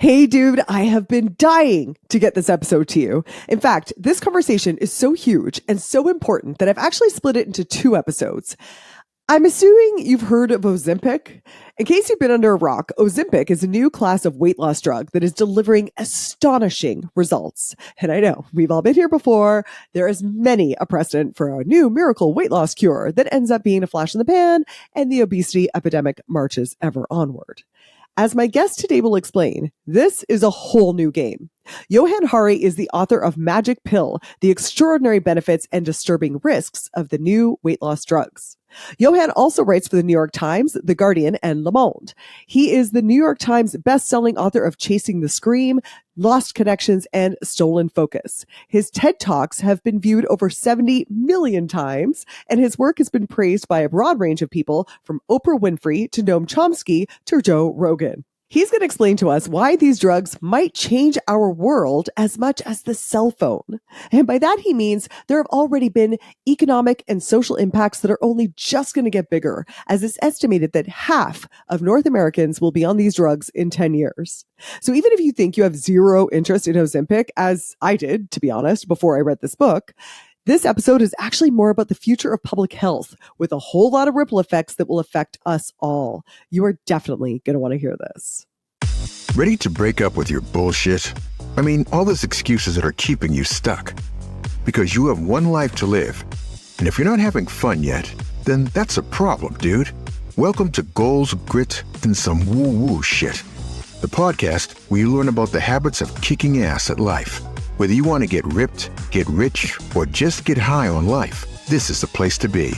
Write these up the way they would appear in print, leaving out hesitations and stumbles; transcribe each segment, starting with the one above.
Hey, dude, I have been dying to get this episode to you. In fact, this conversation is so huge and so important that I've actually split it into 2 episodes. I'm assuming you've heard of Ozempic. In case you've been under a rock, Ozempic is a new class of weight loss drug that is delivering astonishing results. And I know, we've all been here before. There is many a precedent for a new miracle weight loss cure that ends up being a flash in the pan, and the obesity epidemic marches ever onward. As my guest today will explain, this is a whole new game. Johann Hari is the author of Magic Pill, The Extraordinary Benefits and Disturbing Risks of the New Weight Loss Drugs. Johann also writes for the New York Times, The Guardian, and Le Monde. He is the New York Times best-selling author of Chasing the Scream, Lost Connections, and Stolen Focus. His TED Talks have been viewed over 70 million times, and his work has been praised by a broad range of people, from Oprah Winfrey to Noam Chomsky to Joe Rogan. He's going to explain to us why these drugs might change our world as much as the cell phone. And by that, he means there have already been economic and social impacts that are only just going to get bigger, as it's estimated that half of North Americans will be on these drugs in 10 years. So even if you think you have zero interest in Ozempic, as I did, to be honest, before I read this book, this episode is actually more about the future of public health, with a whole lot of ripple effects that will affect us all. You are definitely going to want to hear this. Ready to break up with your bullshit? I mean, all those excuses that are keeping you stuck. Because you have one life to live. And if you're not having fun yet, then that's a problem, dude. Welcome to Goals, Grit, and some woo-woo shit. The podcast where you learn about the habits of kicking ass at life. Whether you want to get ripped, get rich, or just get high on life, this is the place to be.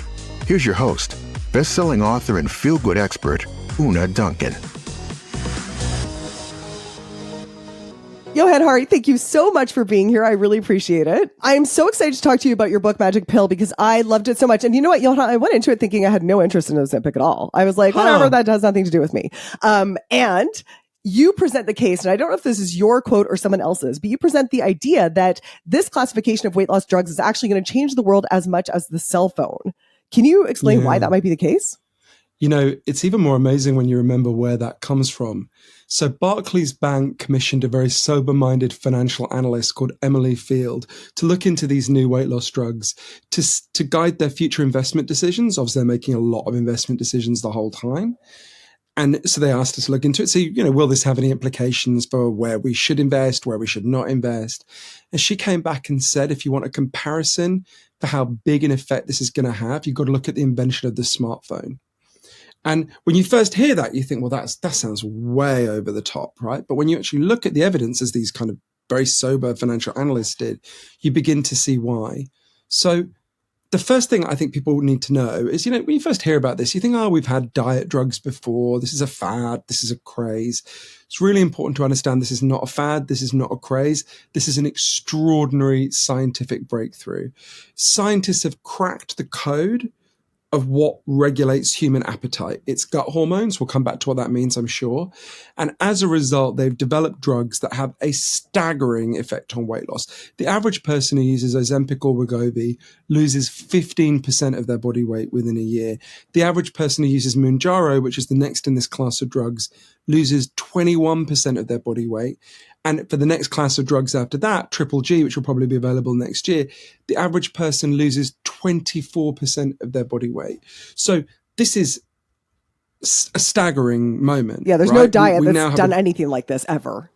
Here's your host, best-selling author and feel-good expert, Una Duncan. Johann Hari, thank you so much for being here. I really appreciate it. I'm so excited to talk to you about your book, Magic Pill, because I loved it so much. And you know what, Johann, I went into it thinking I had no interest in Ozempic at all. I was like, whatever, that has nothing to do with me. And you present the case, and I don't know if this is your quote or someone else's, but you present the idea that this classification of weight loss drugs is actually going to change the world as much as the cell phone. Can you explain why that might be the case? You know, it's even more amazing when you remember where that comes from. So Barclays Bank commissioned a very sober-minded financial analyst called Emily Field to look into these new weight loss drugs to guide their future investment decisions. Obviously, they're making a lot of investment decisions the whole time. And so they asked us to look into it. So, you know, will this have any implications for where we should invest, where we should not invest? And she came back and said, if you want a comparison for how big an effect this is going to have, you've got to look at the invention of the smartphone. And when you first hear that, you think, well, that sounds way over the top, right? But when you actually look at the evidence, as these kind of very sober financial analysts did, you begin to see why. So the first thing I think people need to know is, you know, when you first hear about this, you think, oh, we've had diet drugs before. This is a fad. This is a craze. It's really important to understand this is not a fad. This is not a craze. This is an extraordinary scientific breakthrough. Scientists have cracked the code of what regulates human appetite. It's gut hormones. We'll come back to what that means, I'm sure. And as a result, they've developed drugs that have a staggering effect on weight loss. The average person who uses Ozempic or Wegovy loses 15% of their body weight within a year. The average person who uses Mounjaro, which is the next in this class of drugs, loses 21% of their body weight. And for the next class of drugs after that, Triple G, which will probably be available next year, the average person loses 24% of their body weight. So this is a staggering moment. Yeah, there's no diet that's done anything like this ever.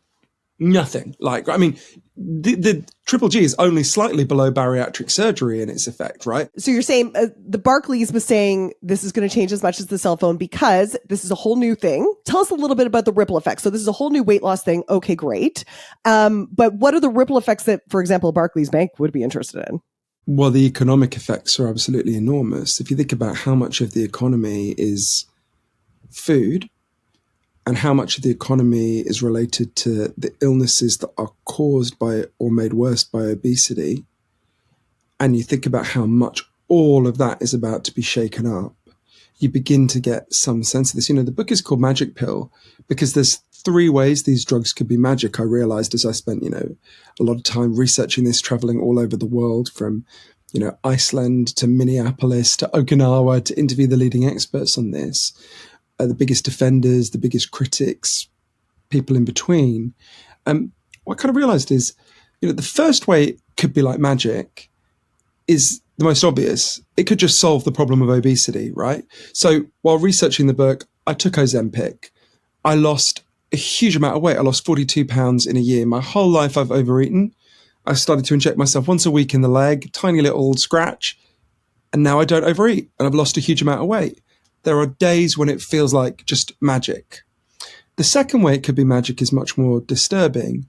Nothing. Like, I mean, the Triple G is only slightly below bariatric surgery in its effect, right? So you're saying the Barclays was saying this is going to change as much as the cell phone because this is a whole new thing. Tell us a little bit about the ripple effects. So this is a whole new weight loss thing. Okay, great. But what are the ripple effects that, for example, Barclays Bank would be interested in? Well, the economic effects are absolutely enormous. If you think about how much of the economy is food, and how much of the economy is related to the illnesses that are caused by or made worse by obesity, and you think about how much all of that is about to be shaken up, you begin to get some sense of this. You know, the book is called Magic Pill because there's 3 ways these drugs could be magic. I realized as I spent, you know, a lot of time researching this, traveling all over the world from, you know, Iceland to Minneapolis to Okinawa to interview the leading experts on this. The biggest defenders, the biggest critics, people in between. What I kind of realized is, the first way it could be like magic is the most obvious. It could just solve the problem of obesity, right? So while researching the book, I took Ozempic. I lost a huge amount of weight. I lost 42 pounds in a year. My whole life I've overeaten. I started to inject myself once a week in the leg, tiny little scratch, and now I don't overeat, and I've lost a huge amount of weight. There are days when it feels like just magic. The second way it could be magic is much more disturbing.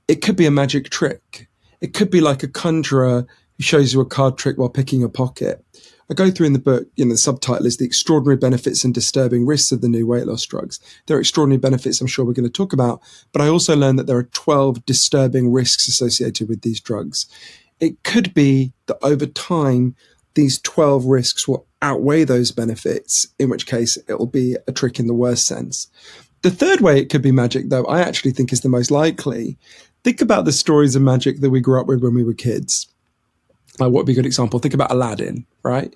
It could be a magic trick. It could be like a conjurer who shows you a card trick while picking a pocket. I go through in the book, the subtitle is The Extraordinary Benefits and Disturbing Risks of the New Weight Loss Drugs. There are extraordinary benefits I'm sure we're going to talk about, but I also learned that there are 12 disturbing risks associated with these drugs. It could be that over time, these 12 risks will outweigh those benefits, in which case it will be a trick in the worst sense. The third way it could be magic, though, I actually think is the most likely. Think about the stories of magic that we grew up with when we were kids. What would be a good example? Think about Aladdin, right?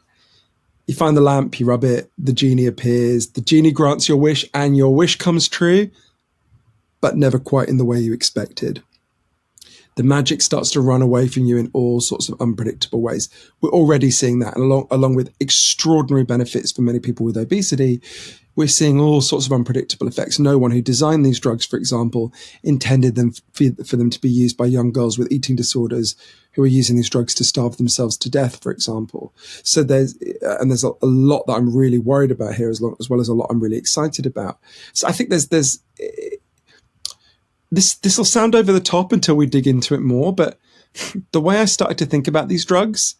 You find the lamp, you rub it, the genie appears, the genie grants your wish, and your wish comes true, but never quite in the way you expected. The magic starts to run away from you in all sorts of unpredictable ways. We're already seeing that, and along with extraordinary benefits for many people with obesity, we're seeing all sorts of unpredictable effects. No one who designed these drugs, for example, intended them for them to be used by young girls with eating disorders who are using these drugs to starve themselves to death, for example. So there's a lot that I'm really worried about here, as well as a lot I'm really excited about. So I think this will sound over the top until we dig into it more, but the way I started to think about these drugs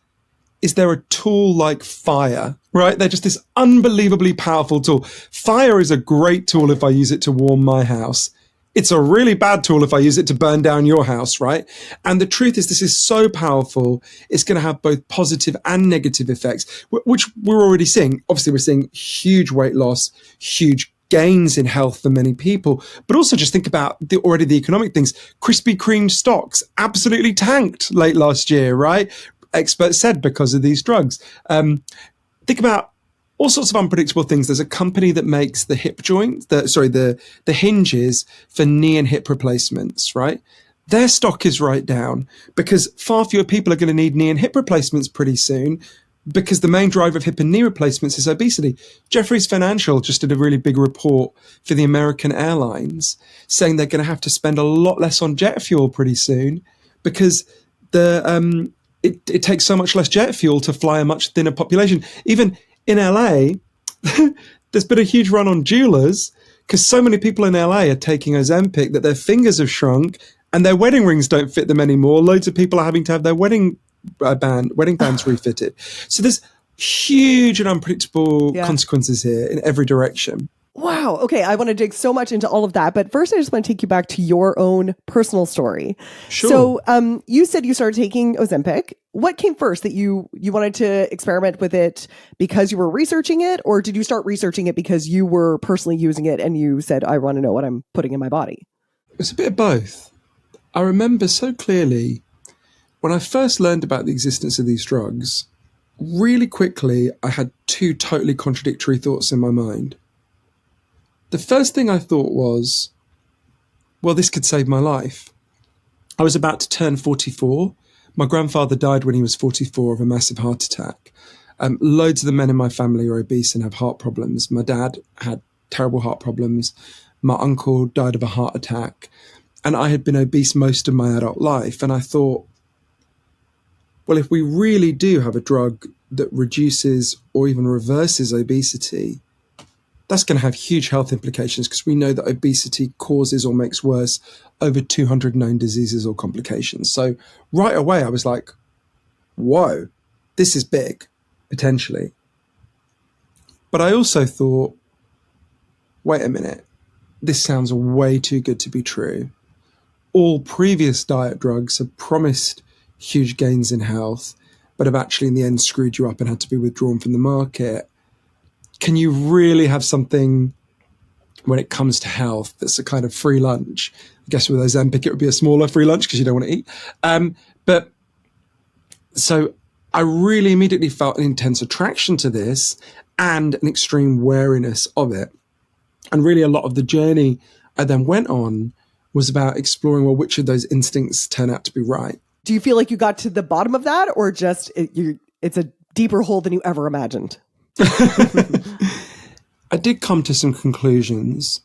is they're a tool like fire, right? They're just this unbelievably powerful tool. Fire is a great tool if I use it to warm my house. It's a really bad tool if I use it to burn down your house, right? And the truth is, this is so powerful, it's going to have both positive and negative effects, which we're already seeing. Obviously, we're seeing huge weight loss, huge gains in health for many people, but also just think about the economic things. Krispy Kreme stocks absolutely tanked late last year, right? Experts said because of these drugs. Think about all sorts of unpredictable things. There's a company that makes the hip joint, the hinges for knee and hip replacements, right? Their stock is right down because far fewer people are going to need knee and hip replacements pretty soon, because the main driver of hip and knee replacements is obesity. Jefferies Financial just did a really big report for the American airlines saying they're going to have to spend a lot less on jet fuel pretty soon because it takes so much less jet fuel to fly a much thinner population. Even in LA, there's been a huge run on jewelers because so many people in LA are taking Ozempic that their fingers have shrunk and their wedding rings don't fit them anymore. Loads of people are having to have their wedding bands refitted. So there's huge and unpredictable consequences here in every direction. Wow. Okay. I want to dig so much into all of that. But first, I just want to take you back to your own personal story. Sure. So you said you started taking Ozempic. What came first, that you wanted to experiment with it because you were researching it? Or did you start researching it because you were personally using it and you said, I want to know what I'm putting in my body? It's a bit of both. I remember so clearly when I first learned about the existence of these drugs, really quickly, I had two totally contradictory thoughts in my mind. The first thing I thought was, well, this could save my life. I was about to turn 44. My grandfather died when he was 44 of a massive heart attack. Loads of the men in my family are obese and have heart problems. My dad had terrible heart problems. My uncle died of a heart attack. And I had been obese most of my adult life. And I thought, well, if we really do have a drug that reduces or even reverses obesity, that's going to have huge health implications because we know that obesity causes or makes worse over 200 known diseases or complications. So right away, I was like, whoa, this is big, potentially. But I also thought, wait a minute, this sounds way too good to be true. All previous diet drugs have promised huge gains in health, but have actually in the end screwed you up and had to be withdrawn from the market. Can you really have something when it comes to health that's a kind of free lunch? I guess with Ozempic, it would be a smaller free lunch because you don't want to eat. But so I really immediately felt an intense attraction to this and an extreme wariness of it. And really a lot of the journey I then went on was about exploring, well, which of those instincts turn out to be right. Do you feel like you got to the bottom of that, or just it's a deeper hole than you ever imagined? I did come to some conclusions,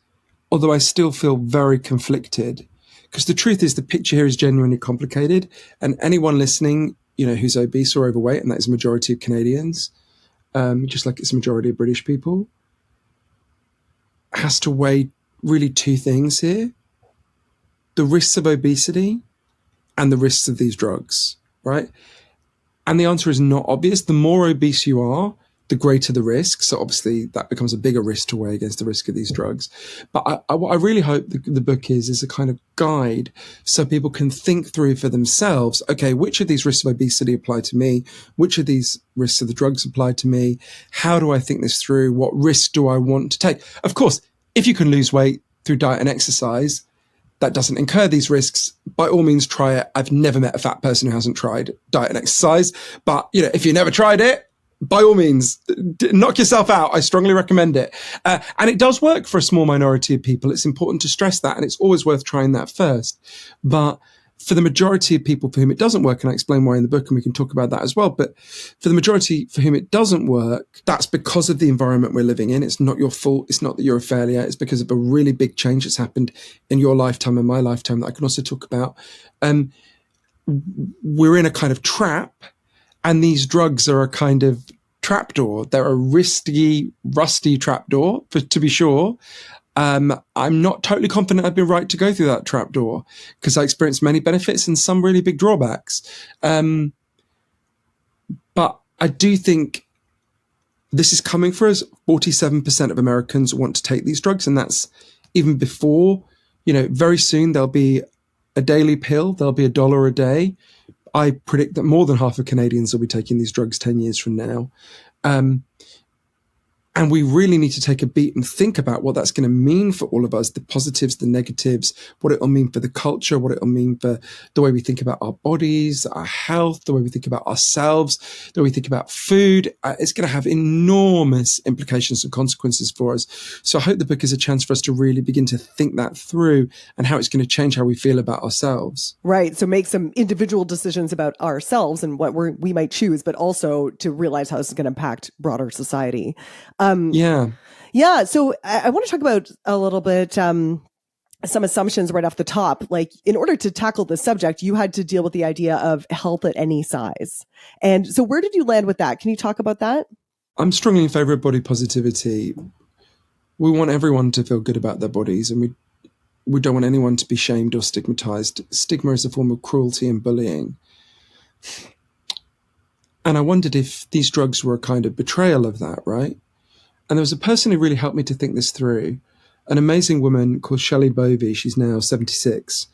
although I still feel very conflicted, because the truth is the picture here is genuinely complicated, and anyone listening, who's obese or overweight, and that is a majority of Canadians, just like it's a majority of British people, has to weigh really two things here: the risks of obesity and the risks of these drugs, right? And the answer is not obvious. The more obese you are, the greater the risk. So obviously that becomes a bigger risk to weigh against the risk of these drugs. But what I really hope the book is a kind of guide so people can think through for themselves, okay, which of these risks of obesity apply to me? Which of these risks of the drugs apply to me? How do I think this through? What risk do I want to take? Of course, if you can lose weight through diet and exercise, that doesn't incur these risks, by all means try it. I've never met a fat person who hasn't tried diet and exercise, but if you never tried it, by all means, knock yourself out. I strongly recommend it. And it does work for a small minority of people. It's important to stress that, and it's always worth trying that first. But for the majority of people for whom it doesn't work, and I explain why in the book, and we can talk about that as well, but for the majority for whom it doesn't work, that's because of the environment we're living in. It's not your fault. It's not that you're a failure. It's because of a really big change that's happened in your lifetime and my lifetime that I can also talk about. We're in a kind of trap, and these drugs are a kind of trapdoor. They're a risky, rusty trapdoor, to be sure. I'm not totally confident I've been right to go through that trapdoor, because I experienced many benefits and some really big drawbacks. But I do think this is coming for us. 47% of Americans want to take these drugs, and that's even before, very soon there'll be a daily pill. There'll be $1 a day. I predict that more than half of Canadians will be taking these drugs 10 years from now. And we really need to take a beat and think about what that's going to mean for all of us, the positives, the negatives, what it'll mean for the culture, what it'll mean for the way we think about our bodies, our health, the way we think about ourselves, the way we think about food. It's going to have enormous implications and consequences for us. So I hope the book is a chance for us to really begin to think that through, and how it's going to change how we feel about ourselves. Right. So make some individual decisions about ourselves and what we might choose, but also to realize how this is going to impact broader society. Yeah. So I want to talk about a little bit, some assumptions right off the top. Like, in order to tackle this subject, you had to deal with the idea of health at any size. And so where did you land with that? Can you talk about that? I'm strongly in favor of body positivity. We want everyone to feel good about their bodies, and we don't want anyone to be shamed or stigmatized. Stigma is a form of cruelty and bullying. And I wondered if these drugs were a kind of betrayal of that, right? And there was a person who really helped me to think this through, an amazing woman called Shelley Bovey. She's now 76.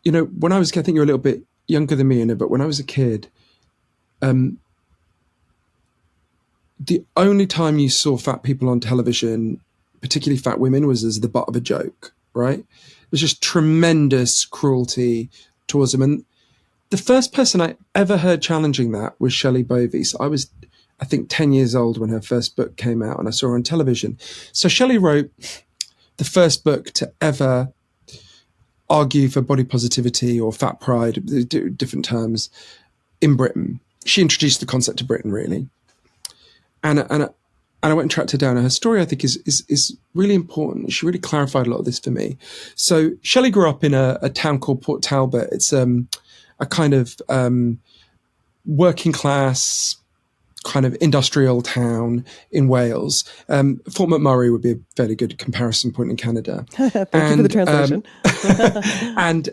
When I was, I think you're a little bit younger than me, but when I was a kid, the only time you saw fat people on television, particularly fat women, was as the butt of a joke, right? It was just tremendous cruelty towards them. And the first person I ever heard challenging that was Shelley Bovey. So I was, I think, 10 years old when her first book came out, and I saw her on television. So Shelley wrote the first book to ever argue for body positivity or fat pride, different terms, in Britain. She introduced the concept to Britain, really. And I went and tracked her down. And her story, I think, is really important. She really clarified a lot of this for me. So Shelley grew up in a town called Port Talbot. It's a kind of working class, kind of industrial town in Wales. Fort McMurray would be a fairly good comparison point in Canada. Thank you for the translation.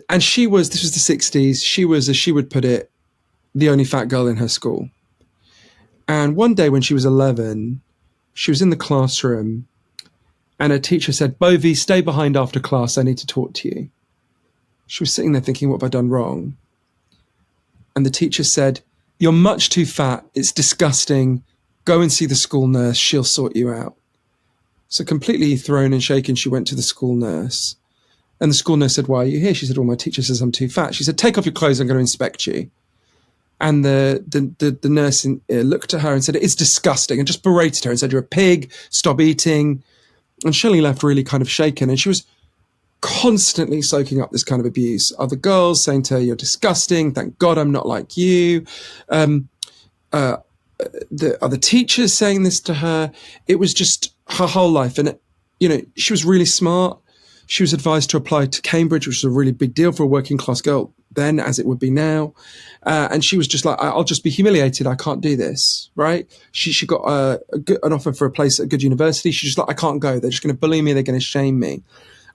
And she was, this was the 60s, she was, as she would put it, the only fat girl in her school. And one day when she was 11, she was in the classroom and her teacher said, "Bovey, stay behind after class, I need to talk to you." She was sitting there thinking, what have I done wrong? And the teacher said, "You're much too fat. It's disgusting. Go and see the school nurse. She'll sort you out." So completely thrown and shaken, she went to the school nurse. And the school nurse said, "Why are you here?" She said, "Well, my teacher says I'm too fat." She said, "Take off your clothes. I'm going to inspect you." And the nurse looked at her and said, "It's disgusting," and just berated her and said, "You're a pig. Stop eating." And Shelley left really kind of shaken. And she was constantly soaking up this kind of abuse. Other girls saying to her, "You're disgusting. Thank God I'm not like you." The other teachers saying this to her. It was just her whole life. And, she was really smart. She was advised to apply to Cambridge, which was a really big deal for a working class girl then, as it would be now. And she was just like, I'll just be humiliated. I can't do this, right? She got an offer for a place at a good university. She's just like, I can't go. They're just going to bully me. They're going to shame me.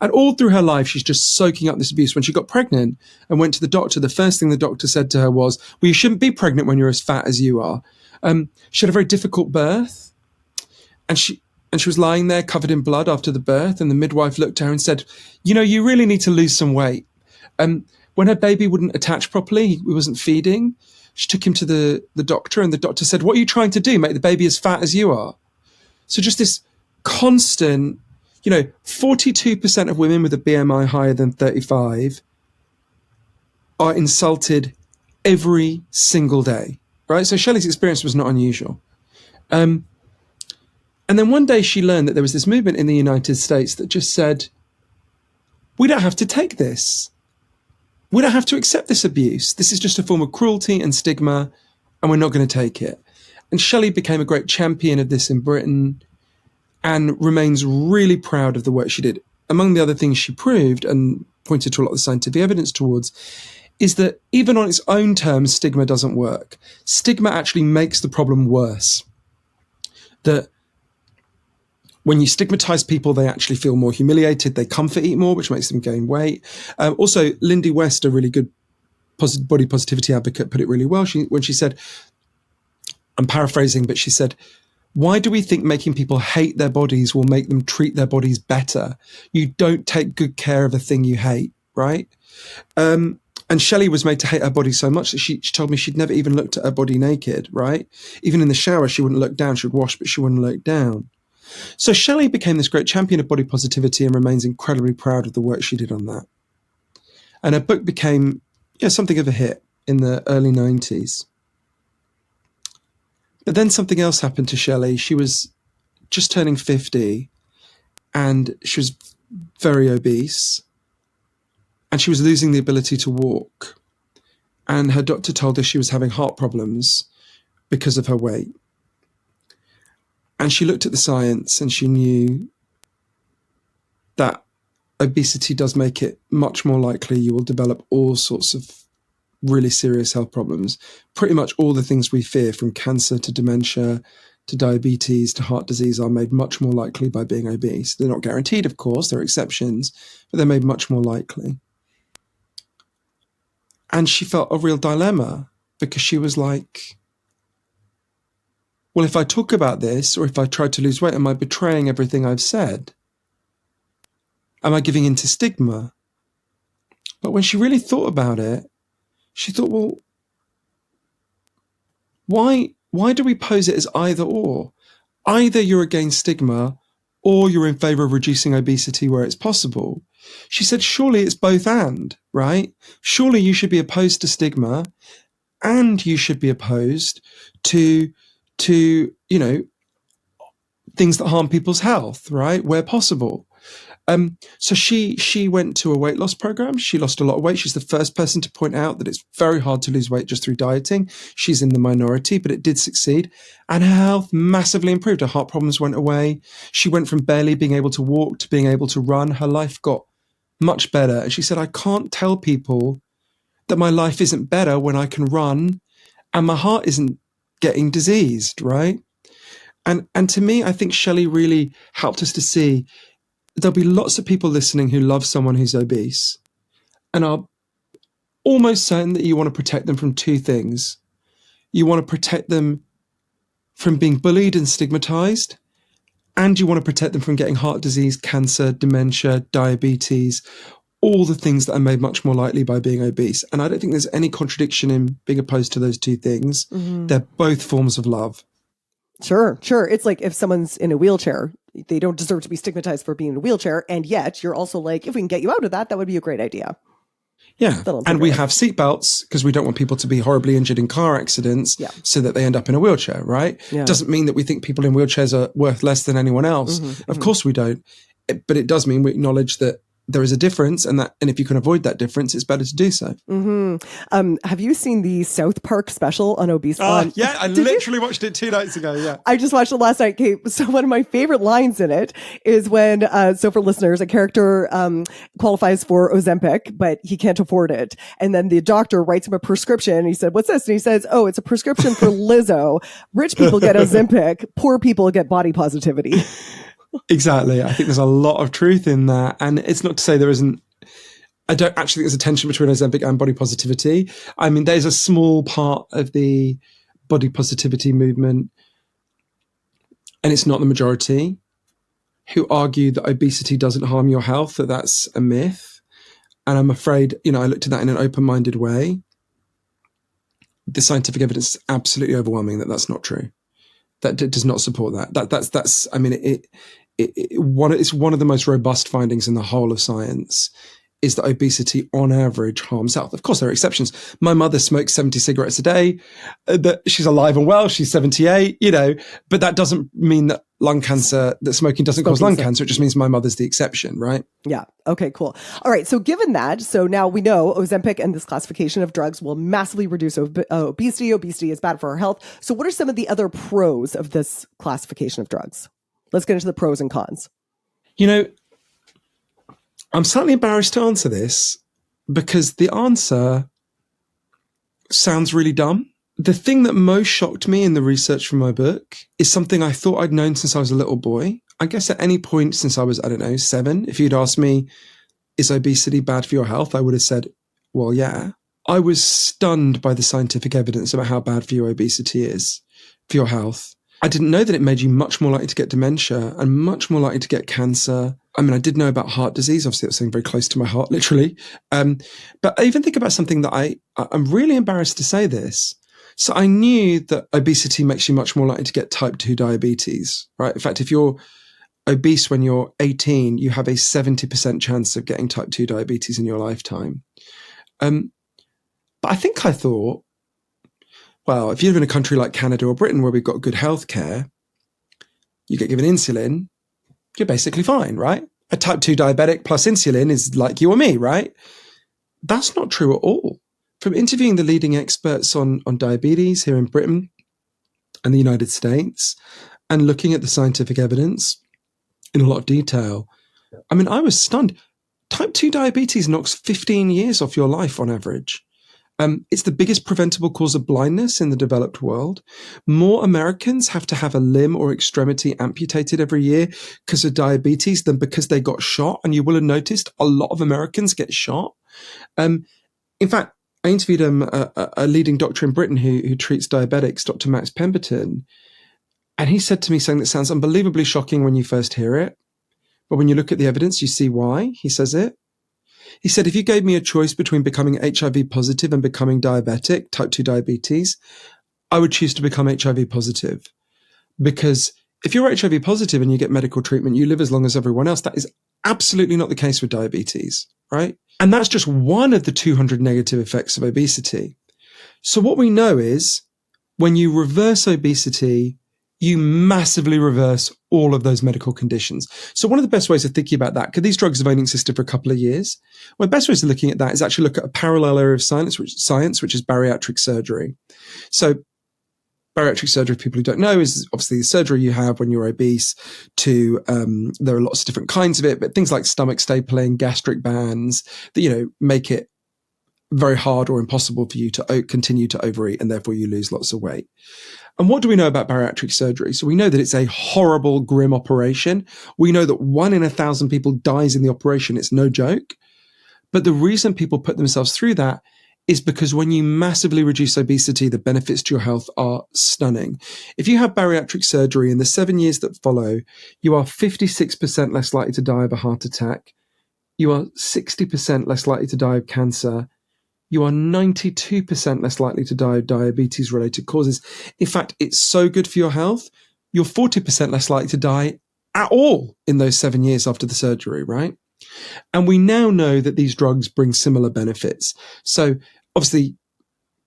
And all through her life, she's just soaking up this abuse. When she got pregnant and went to the doctor, the first thing the doctor said to her was, well, you shouldn't be pregnant when you're as fat as you are. She had a very difficult birth, and she was lying there covered in blood after the birth, and the midwife looked at her and said, you really need to lose some weight. When her baby wouldn't attach properly, he wasn't feeding, she took him to the doctor, and the doctor said, what are you trying to do, make the baby as fat as you are? So just this constant, 42% of women with a BMI higher than 35 are insulted every single day. Right, so Shelley's experience was not unusual. And then one day she learned that there was this movement in the United States that just said, we don't have to take this. We don't have to accept this abuse. This is just a form of cruelty and stigma, and we're not going to take it. And Shelley became a great champion of this in Britain and remains really proud of the work she did. Among the other things she proved and pointed to a lot of the scientific evidence towards is that even on its own terms, stigma doesn't work. Stigma actually makes the problem worse. That when you stigmatize people, they actually feel more humiliated. They comfort eat more, which makes them gain weight. Also, Lindy West, a really good body positivity advocate, put it really well when she said, I'm paraphrasing, but she said, why do we think making people hate their bodies will make them treat their bodies better? You don't take good care of a thing you hate, right? And Shelley was made to hate her body so much that she told me she'd never even looked at her body naked, right? Even in the shower, she wouldn't look down. She would wash, but she wouldn't look down. So Shelley became this great champion of body positivity and remains incredibly proud of the work she did on that. And her book became something of a hit in the early 90s. But then something else happened to Shelley. She was just turning 50 and she was very obese. And she was losing the ability to walk. And her doctor told her she was having heart problems because of her weight. And she looked at the science and she knew that obesity does make it much more likely you will develop all sorts of really serious health problems. Pretty much all the things we fear, from cancer to dementia to diabetes to heart disease, are made much more likely by being obese. They're not guaranteed, of course, there are exceptions, but they're made much more likely. And she felt a real dilemma because she was like, well, if I talk about this or if I try to lose weight, am I betraying everything I've said? Am I giving in to stigma? But when she really thought about it, she thought, well, why do we pose it as either or? Either you're against stigma or you're in favor of reducing obesity where it's possible. She said, surely it's both and, right? Surely you should be opposed to stigma and you should be opposed to things that harm people's health, right? Where possible. So she went to a weight loss program. She lost a lot of weight. She's the first person to point out that it's very hard to lose weight just through dieting. She's in the minority, but it did succeed. And her health massively improved. Her heart problems went away. She went from barely being able to walk to being able to run. Her life got much better. And she said, I can't tell people that my life isn't better when I can run and my heart isn't getting diseased, right? And to me, I think Shelley really helped us to see there'll be lots of people listening who love someone who's obese and are almost certain that you want to protect them from two things. You want to protect them from being bullied and stigmatized, and you want to protect them from getting heart disease, cancer, dementia, diabetes, all the things that are made much more likely by being obese. And I don't think there's any contradiction in being opposed to those two things. Mm-hmm. They're both forms of love. Sure. It's like if someone's in a wheelchair, they don't deserve to be stigmatized for being in a wheelchair. And yet you're also like, if we can get you out of that, that would be a great idea. Yeah. And we have seatbelts because we don't want people to be horribly injured in car accidents so that they end up in a wheelchair, right? Yeah. Doesn't mean that we think people in wheelchairs are worth less than anyone else. Mm-hmm, of course we don't. But it does mean we acknowledge that there is a difference, and if you can avoid that difference, it's better to do so. Have you seen the South Park special on obesity? Yeah, I literally watched it 2 nights ago. Yeah, I just watched it last night, Kate. So one of my favorite lines in it is when, so for listeners, a character qualifies for Ozempic, but he can't afford it. And then the doctor writes him a prescription. And he said, "What's this?" And he says, "Oh, it's a prescription for Lizzo. Rich people get Ozempic. Poor people get body positivity." Exactly. I think there's a lot of truth in that. And it's not to say there isn't, I don't actually think there's a tension between Ozempic and body positivity. I mean, there's a small part of the body positivity movement, and it's not the majority, who argue that obesity doesn't harm your health, that that's a myth. And I'm afraid, I looked at that in an open-minded way. The scientific evidence is absolutely overwhelming that that's not true. That does not support that. That's. I mean, it's one of the most robust findings in the whole of science is that obesity on average harms health. Of course, there are exceptions. My mother smokes 70 cigarettes a day. She's alive and well. She's 78, but that doesn't mean that that smoking doesn't cause lung cancer. It just means my mother's the exception, right? Yeah. Okay, cool. All right. So given that, so now we know Ozempic and this classification of drugs will massively reduce obesity. Obesity is bad for our health. So what are some of the other pros of this classification of drugs? Let's get into the pros and cons. I'm slightly embarrassed to answer this because the answer sounds really dumb. The thing that most shocked me in the research for my book is something I thought I'd known since I was a little boy. I guess at any point since I was, 7, if you'd asked me, is obesity bad for your health? I would have said, well, yeah. I was stunned by the scientific evidence about how bad for you obesity is for your health. I didn't know that it made you much more likely to get dementia and much more likely to get cancer. I mean, I did know about heart disease. Obviously, that's something very close to my heart, literally. But I even think about something that I'm really embarrassed to say this. So I knew that obesity makes you much more likely to get type 2 diabetes, right? In fact, if you're obese when you're 18, you have a 70% chance of getting type 2 diabetes in your lifetime. But I think I thought, well, if you live in a country like Canada or Britain where we've got good healthcare, you get given insulin, you're basically fine, right? A type 2 diabetic plus insulin is like you or me, right? That's not true at all. From interviewing the leading experts on diabetes here in Britain and the United States and looking at the scientific evidence in a lot of detail, I mean, I was stunned. Type 2 diabetes knocks 15 years off your life on average. It's the biggest preventable cause of blindness in the developed world. More Americans have to have a limb or extremity amputated every year because of diabetes than because they got shot. And you will have noticed a lot of Americans get shot. In fact, I interviewed a leading doctor in Britain who treats diabetics, Dr. Max Pemberton. And he said to me something that sounds unbelievably shocking when you first hear it. But when you look at the evidence, you see why he says it. He said, if you gave me a choice between becoming HIV positive and becoming diabetic, type 2 diabetes, I would choose to become HIV positive. Because if you're HIV positive and you get medical treatment, you live as long as everyone else. That is absolutely not the case with diabetes, right? And that's just one of the 200 negative effects of obesity. So what we know is when you reverse obesity, you massively reverse all of those medical conditions. So one of the best ways of thinking about that, because these drugs have only existed for a couple of years, one of the best ways of looking at that is actually look at a parallel area of science, which is bariatric surgery. So bariatric surgery, for people who don't know, is obviously the surgery you have when you're obese there are lots of different kinds of it, but things like stomach stapling, gastric bands, that, make it very hard or impossible for you to continue to overeat, and therefore you lose lots of weight. And what do we know about bariatric surgery? So we know that it's a horrible, grim operation. We know that 1 in 1,000 people dies in the operation. It's no joke. But the reason people put themselves through that is because when you massively reduce obesity, the benefits to your health are stunning. If you have bariatric surgery in the 7 years that follow, you are 56% less likely to die of a heart attack. You are 60% less likely to die of cancer. You are 92% less likely to die of diabetes-related causes. In fact, it's so good for your health, you're 40% less likely to die at all in those 7 years after the surgery, right? And we now know that these drugs bring similar benefits. So obviously,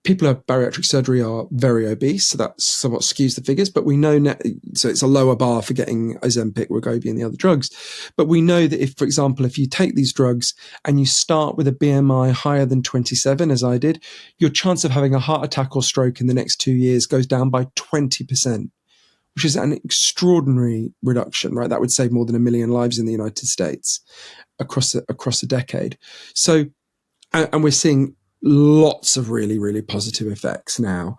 people who have bariatric surgery are very obese, so that somewhat skews the figures, but we know now, so it's a lower bar for getting Ozempic, Wegovy and the other drugs. But we know that if, for example, if you take these drugs and you start with a BMI higher than 27, as I did, your chance of having a heart attack or stroke in the next 2 years goes down by 20%, which is an extraordinary reduction, right? That would save more than 1 million lives in the United States across a decade. So, and we're seeing lots of really, really positive effects now.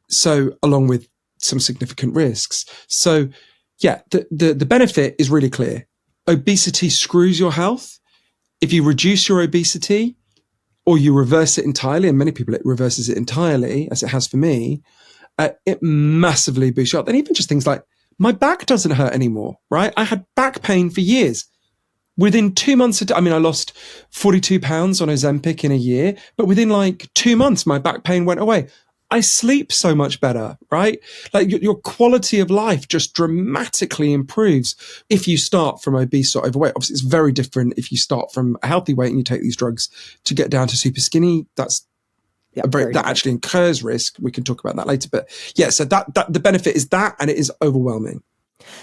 So along with some significant risks. So yeah, the benefit is really clear. Obesity screws your health. If you reduce your obesity or you reverse it entirely, and many people, it reverses it entirely, as it has for me, it massively boosts your health. And even just things like my back doesn't hurt anymore, right? I had back pain for years. Within 2 months, I lost 42 pounds on Ozempic in a year, but within like 2 months, my back pain went away. I sleep so much better, right? Like your quality of life just dramatically improves if you start from obese or overweight. Obviously, it's very different if you start from a healthy weight and you take these drugs to get down to super skinny. That actually incurs risk. We can talk about that later. But yeah, so that the benefit is that, and it is overwhelming.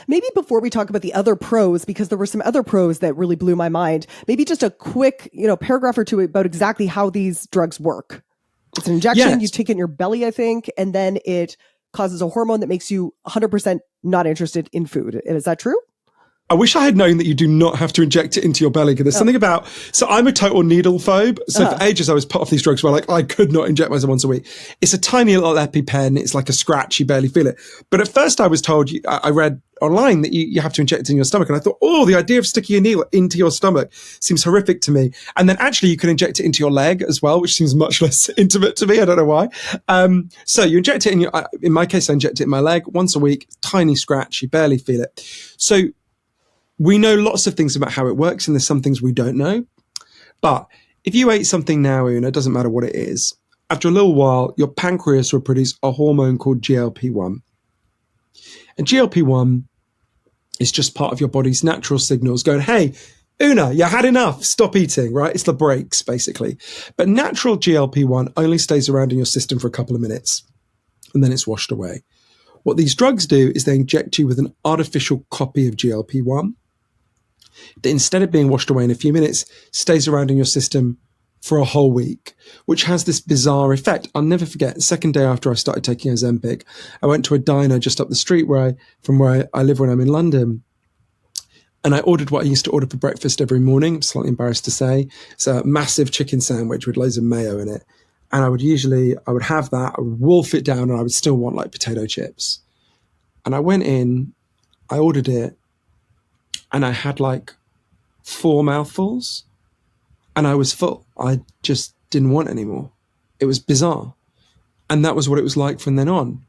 Maybe before we talk about the other pros, because there were some other pros that really blew my mind, maybe just a quick, paragraph or two about exactly how these drugs work. It's an injection. Yes. You take it in your belly, I think, and then it causes a hormone that makes you 100% not interested in food. Is that true? I wish I had known that you do not have to inject it into your belly, because there's something about, so I'm a total needle phobe. So for ages I was put off these drugs where I could not inject myself once a week. It's a tiny little EpiPen. It's like a scratch. You barely feel it. But at first I was told, I read online that you have to inject it in your stomach. And I thought, the idea of sticking a needle into your stomach seems horrific to me. And then actually you can inject it into your leg as well, which seems much less intimate to me. I don't know why. So you inject it in my case, I inject it in my leg once a week, tiny scratch. You barely feel it. So we know lots of things about how it works, and there's some things we don't know. But if you ate something now, Una, it doesn't matter what it is, after a little while, your pancreas will produce a hormone called GLP-1. And GLP-1 is just part of your body's natural signals going, hey, Una, you had enough, stop eating, right? It's the brakes, basically. But natural GLP-1 only stays around in your system for a couple of minutes, and then it's washed away. What these drugs do is they inject you with an artificial copy of GLP-1 that, instead of being washed away in a few minutes, stays around in your system for a whole week, which has this bizarre effect. I'll never forget, the second day after I started taking Ozempic, I went to a diner just up the street from where I live when I'm in London. And I ordered what I used to order for breakfast every morning. I'm slightly embarrassed to say. It's a massive chicken sandwich with loads of mayo in it. And I would have that, I would wolf it down, and I would still want like potato chips. And I went in, I ordered it, and I had like 4 mouthfuls, and I was full. I just didn't want any more. It was bizarre. And that was what it was like from then on.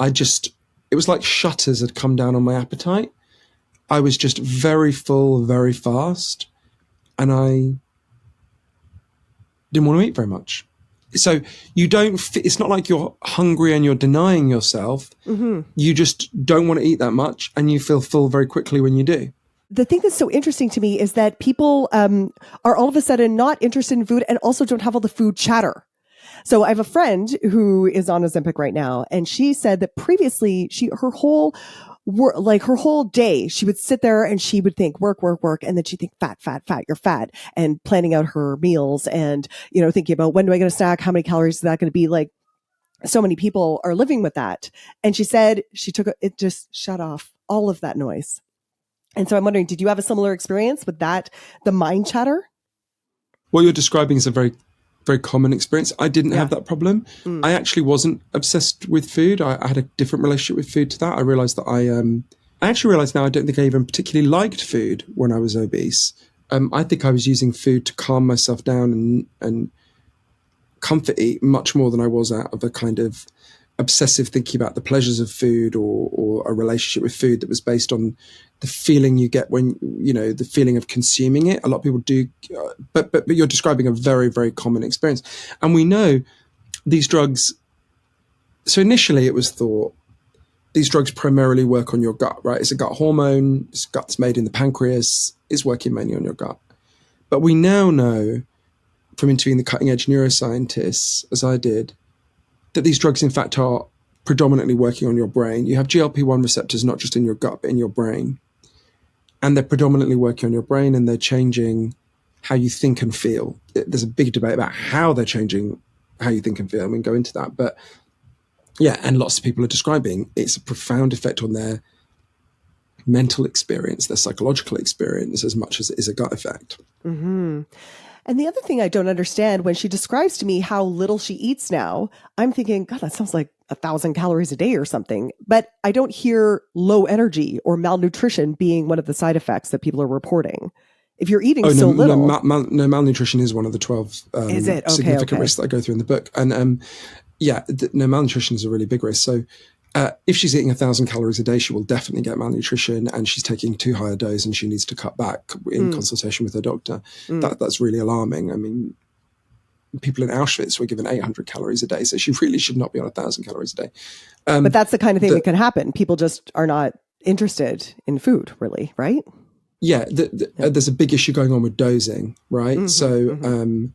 It was like shutters had come down on my appetite. I was just very full, very fast, and I didn't want to eat very much. So it's not like you're hungry and you're denying yourself. Mm-hmm. You just don't want to eat that much, and you feel full very quickly when you do. The thing that's so interesting to me is that people are all of a sudden not interested in food and also don't have all the food chatter. So I have a friend who is on Ozempic right now, and she said that previously her whole day, she would sit there and she would think work, and then she'd think fat, you're fat, and planning out her meals and, thinking about when do I get a snack? How many calories is that going to be? Like, so many people are living with that. And she said it just shut off all of that noise. And so I'm wondering, did you have a similar experience with that, the mind chatter? What you're describing is a very, very common experience. I didn't have that problem. I actually wasn't obsessed with food. I had a different relationship with food to that. I realized that I actually realize now I don't think I even particularly liked food when I was obese. I think I was using food to calm myself down and comfort eat much more than I was out of a kind of obsessive thinking about the pleasures of food or a relationship with food that was based on the feeling you get when, the feeling of consuming it. A lot of people do, but you're describing a very, very common experience. And we know these drugs, so initially it was thought these drugs primarily work on your gut, right? It's a gut hormone, it's gut that's made in the pancreas, it's working mainly on your gut. But we now know from interviewing the cutting edge neuroscientists, as I did, that these drugs in fact are predominantly working on your brain. You have GLP-1 receptors not just in your gut, but in your brain. And they're predominantly working on your brain, and they're changing how you think and feel. There's a big debate about how they're changing how you think and feel. We can go into that. But yeah, and lots of people are describing it's a profound effect on their mental experience, their psychological experience, as much as it is a gut effect. Mm-hmm. And the other thing I don't understand, when she describes to me how little she eats now, I'm thinking, God, that sounds like 1,000 calories a day or something. But I don't hear low energy or malnutrition being one of the side effects that people are reporting. If you're eating little. No, malnutrition is one of the 12 is it? Okay, significant risks that I go through in the book. And malnutrition is a really big risk. So if she's eating 1,000 calories a day, she will definitely get malnutrition, and she's taking too high a dose and she needs to cut back in consultation with her doctor. That's really alarming. I mean, people in Auschwitz were given 800 calories a day, so she really should not be on 1,000 calories a day. But that's the kind of thing that can happen. People just are not interested in food, really, right? Yeah, there's a big issue going on with dosing, right? Mm-hmm,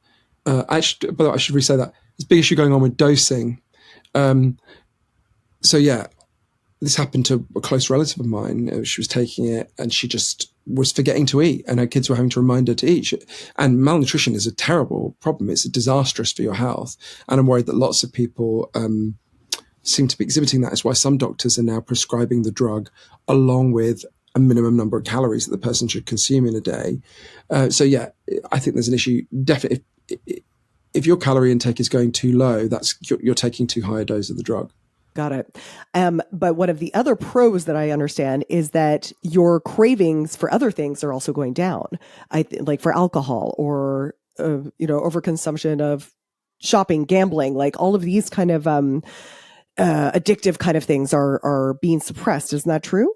I should re-say that. There's a big issue going on with dosing. So yeah, this happened to a close relative of mine. She was taking it and she just was forgetting to eat, and her kids were having to remind her to eat. And malnutrition is a terrible problem. It's disastrous for your health. And I'm worried that lots of people seem to be exhibiting that. It's why some doctors are now prescribing the drug along with a minimum number of calories that the person should consume in a day. So yeah, I think there's an issue. Definitely, if your calorie intake is going too low, you're taking too high a dose of the drug. Got it. But one of the other pros that I understand is that your cravings for other things are also going down. Like for alcohol or, overconsumption of shopping, gambling, like all of these kind of addictive kind of things are being suppressed. Isn't that true?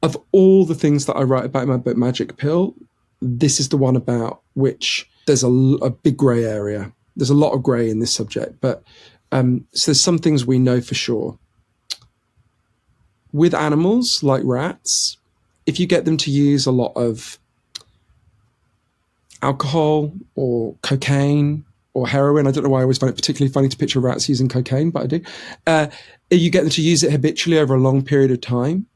Of all the things that I write about in my book, Magic Pill, this is the one about which there's a big grey area. There's a lot of grey in this subject, but so there's some things we know for sure. With animals like rats, if you get them to use a lot of alcohol or cocaine or heroin, I don't know why I always find it particularly funny to picture rats using cocaine, but I do. You get them to use it habitually over a long period of time,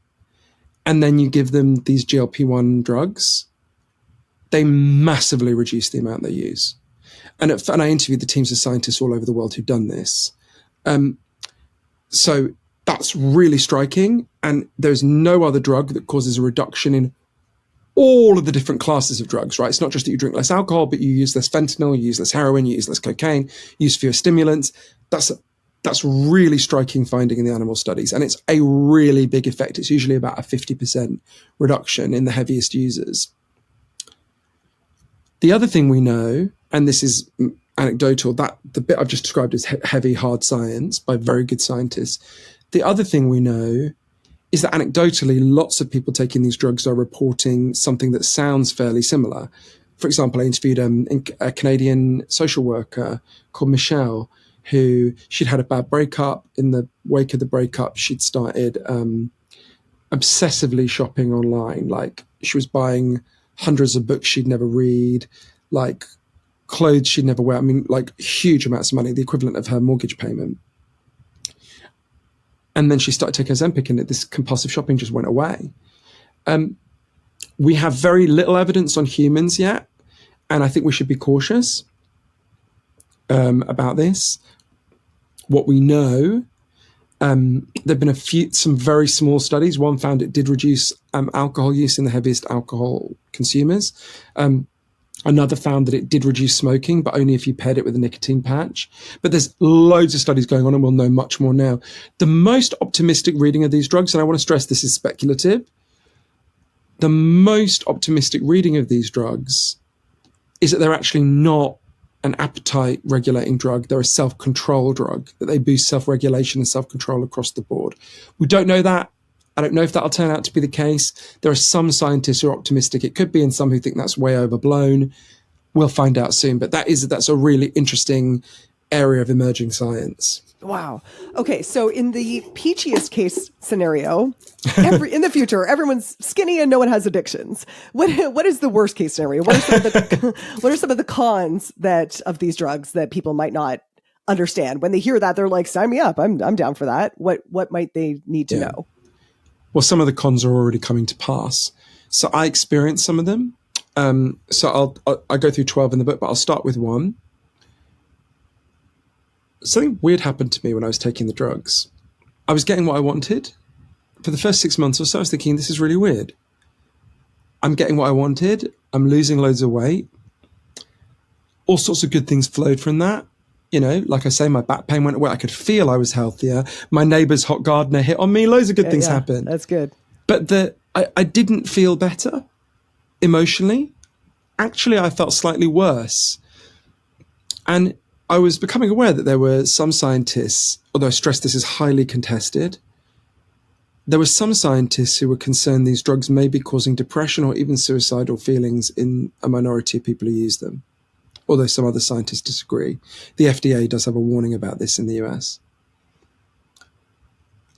and then you give them these GLP-1 drugs, they massively reduce the amount they use. And I interviewed the teams of scientists all over the world who've done this. So that's really striking. And there's no other drug that causes a reduction in all of the different classes of drugs, right? It's not just that you drink less alcohol, but you use less fentanyl, you use less heroin, you use less cocaine, you use fewer stimulants. That's really striking finding in the animal studies. And it's a really big effect. It's usually about a 50% reduction in the heaviest users. The other thing we know, and this is anecdotal, that the bit I've just described is heavy, hard science by very good scientists. The other thing we know is that anecdotally, lots of people taking these drugs are reporting something that sounds fairly similar. For example, I interviewed a Canadian social worker called Michelle, who she'd had a bad breakup. In the wake of the breakup, she'd started obsessively shopping online. Like, she was buying hundreds of books she'd never read, like clothes she'd never wear. I mean, like huge amounts of money, the equivalent of her mortgage payment. And then she started taking Ozempic, and this compulsive shopping just went away. We have very little evidence on humans yet, and I think we should be cautious about this. What we know, there've been some very small studies. One found it did reduce alcohol use in the heaviest alcohol consumers. Another found that it did reduce smoking, but only if you paired it with a nicotine patch. But there's loads of studies going on, and we'll know much more now. The most optimistic reading of these drugs, and I want to stress this is speculative, the most optimistic reading of these drugs is that they're actually not an appetite regulating drug. They're a self-control drug, that they boost self-regulation and self-control across the board. We don't know that. I don't know if that'll turn out to be the case. There are some scientists who are optimistic it could be, and some who think that's way overblown. We'll find out soon. But that's a really interesting area of emerging science. Wow. Okay, so in the peachiest case scenario, in the future, everyone's skinny and no one has addictions. What is the worst case scenario? What are some of the cons of these drugs that people might not understand? When they hear that, they're like, "Sign me up! I'm down for that." What might they need to know? Well, some of the cons are already coming to pass. So I experienced some of them. So I'll go through 12 in the book, but I'll start with one. Something weird happened to me when I was taking the drugs. I was getting what I wanted. For the first 6 months or so, I was thinking, this is really weird. I'm getting what I wanted. I'm losing loads of weight. All sorts of good things flowed from that. You know, like I say, my back pain went away. I could feel I was healthier. My neighbour's hot gardener hit on me. Loads of good things happened. That's good. But I didn't feel better emotionally. Actually, I felt slightly worse. And I was becoming aware that there were some scientists, although I stress this is highly contested, there were some scientists who were concerned these drugs may be causing depression or even suicidal feelings in a minority of people who use them, although some other scientists disagree. The FDA does have a warning about this in the US.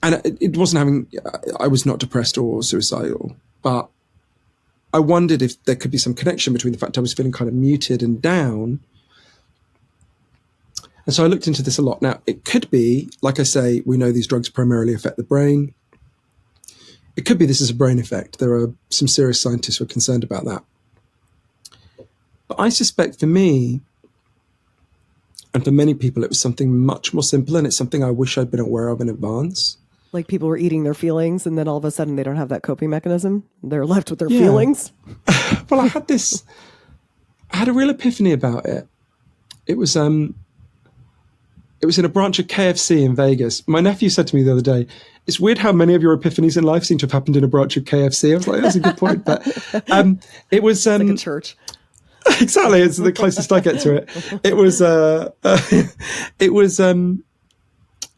And I was not depressed or suicidal, but I wondered if there could be some connection between the fact I was feeling kind of muted and down. And so I looked into this a lot. Now, it could be, like I say, we know these drugs primarily affect the brain. It could be this is a brain effect. There are some serious scientists who are concerned about that. But I suspect for me, and for many people, it was something much more simple, and it's something I wish I'd been aware of in advance. Like people were eating their feelings, and then all of a sudden they don't have that coping mechanism. They're left with their feelings. Well, I had a real epiphany about it. It was in a branch of KFC in Vegas. My nephew said to me the other day, it's weird how many of your epiphanies in life seem to have happened in a branch of KFC. I was like, that's a good point. But it was... it's like a church. Exactly. It's the closest I get to it. It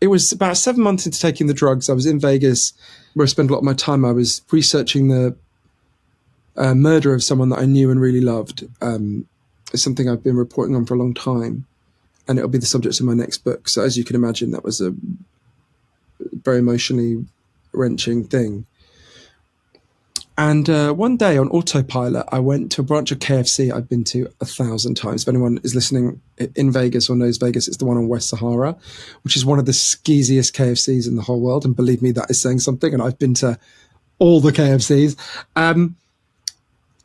was about 7 months into taking the drugs. I was in Vegas where I spent a lot of my time. I was researching the murder of someone that I knew and really loved. It's something I've been reporting on for a long time. And it'll be the subject of my next book. So as you can imagine, that was a very emotionally wrenching thing. And one day on autopilot, I went to a branch of KFC I've been to 1,000 times. If anyone is listening in Vegas or knows Vegas, it's the one on West Sahara, which is one of the skeeziest KFCs in the whole world. And believe me, that is saying something. And I've been to all the KFCs. And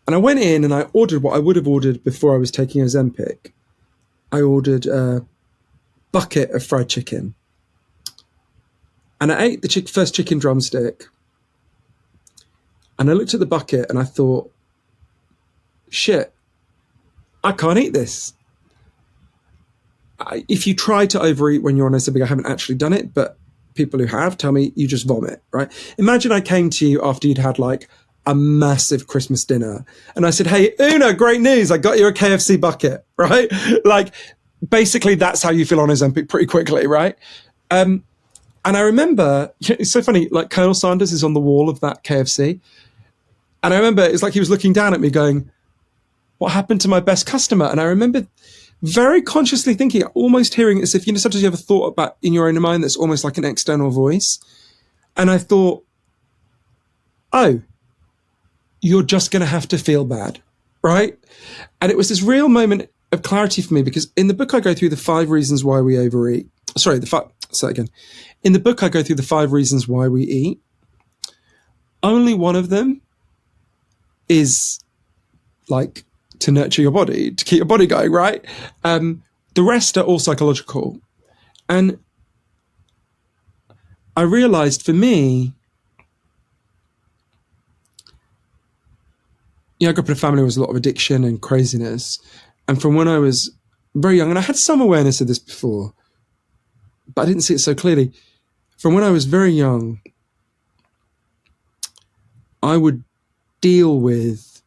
I went in and I ordered what I would have ordered before I was taking Ozempic. I ordered a bucket of fried chicken. And I ate the first chicken drumstick. And I looked at the bucket and I thought, shit, I can't eat this. If you try to overeat when you're on Ozempic, I haven't actually done it, but people who have tell me you just vomit, right? Imagine I came to you after you'd had like a massive Christmas dinner. And I said, hey, Una, great news. I got you a KFC bucket, right? Like, basically, that's how you feel on Ozempic pretty quickly, right? And I remember, it's so funny, like Colonel Sanders is on the wall of that KFC. And I remember it's like he was looking down at me going, what happened to my best customer? And I remember very consciously thinking, almost hearing it as if, sometimes you have a thought about in your own mind that's almost like an external voice. And I thought, oh, you're just going to have to feel bad, right? And it was this real moment of clarity for me because in the book I go through the 5 reasons why we overeat. In the book I go through the 5 reasons why we eat. Only one of them is like to nurture your body, to keep your body going, right? The rest are all psychological. And I realized for me, I grew up in a family where there was a lot of addiction and craziness. And from when I was very young, and I had some awareness of this before, but I didn't see it so clearly. From when I was very young, I would deal with,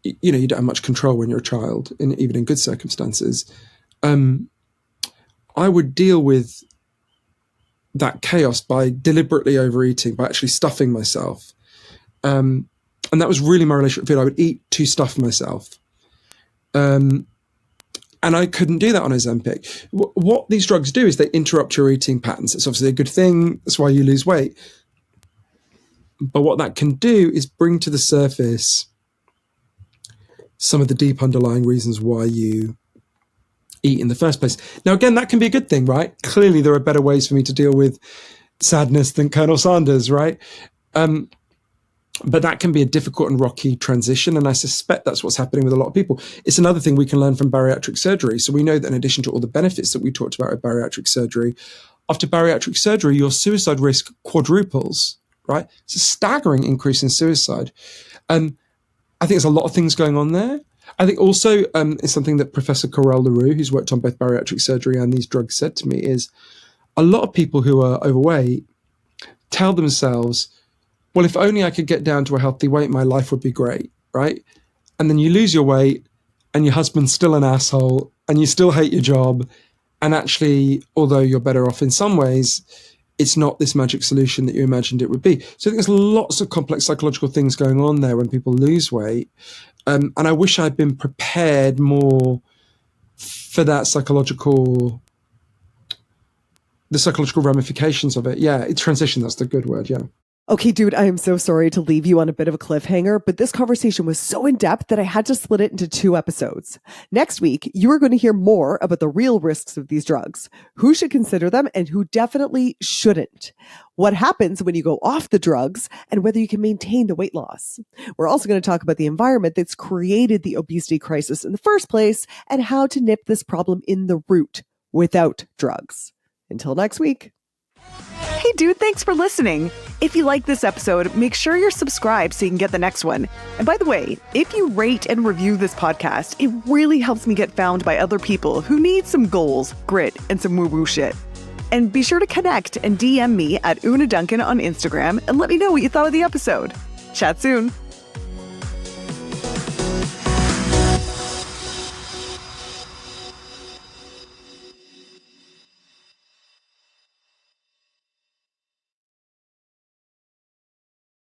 you don't have much control when you're a child, even in good circumstances. I would deal with that chaos by deliberately overeating, by actually stuffing myself. And that was really my relationship with food. I would eat to stuff myself. And And I couldn't do that on Ozempic. What these drugs do is they interrupt your eating patterns. It's obviously a good thing. That's why you lose weight. But what that can do is bring to the surface some of the deep underlying reasons why you eat in the first place. Now, again, that can be a good thing, right? Clearly, there are better ways for me to deal with sadness than Colonel Sanders, right? But that can be a difficult and rocky transition. And I suspect that's what's happening with a lot of people. It's another thing we can learn from bariatric surgery. So we know that in addition to all the benefits that we talked about with bariatric surgery, after bariatric surgery, your suicide risk quadruples, right? It's a staggering increase in suicide. I think there's a lot of things going on there. I think also it's something that Professor Corel LaRue, who's worked on both bariatric surgery and these drugs, said to me is a lot of people who are overweight tell themselves, well, if only I could get down to a healthy weight, my life would be great, right? And then you lose your weight and your husband's still an asshole and you still hate your job. And actually, although you're better off in some ways, it's not this magic solution that you imagined it would be. So I think there's lots of complex psychological things going on there when people lose weight. And I wish I'd been prepared more for the psychological ramifications of it. Yeah, transition, that's the good word, yeah. Okay, dude, I am so sorry to leave you on a bit of a cliffhanger, but this conversation was so in-depth that I had to split it into 2 episodes. Next week, you are going to hear more about the real risks of these drugs, who should consider them and who definitely shouldn't, what happens when you go off the drugs, and whether you can maintain the weight loss. We're also going to talk about the environment that's created the obesity crisis in the first place and how to nip this problem in the root without drugs. Until next week. Hey dude, thanks for listening. If you like this episode, make sure you're subscribed so you can get the next one. And by the way, if you rate and review this podcast, it really helps me get found by other people who need some goals, grit, and some woo-woo shit. And be sure to connect and DM me at Una Duncan on Instagram and let me know what you thought of the episode. Chat soon.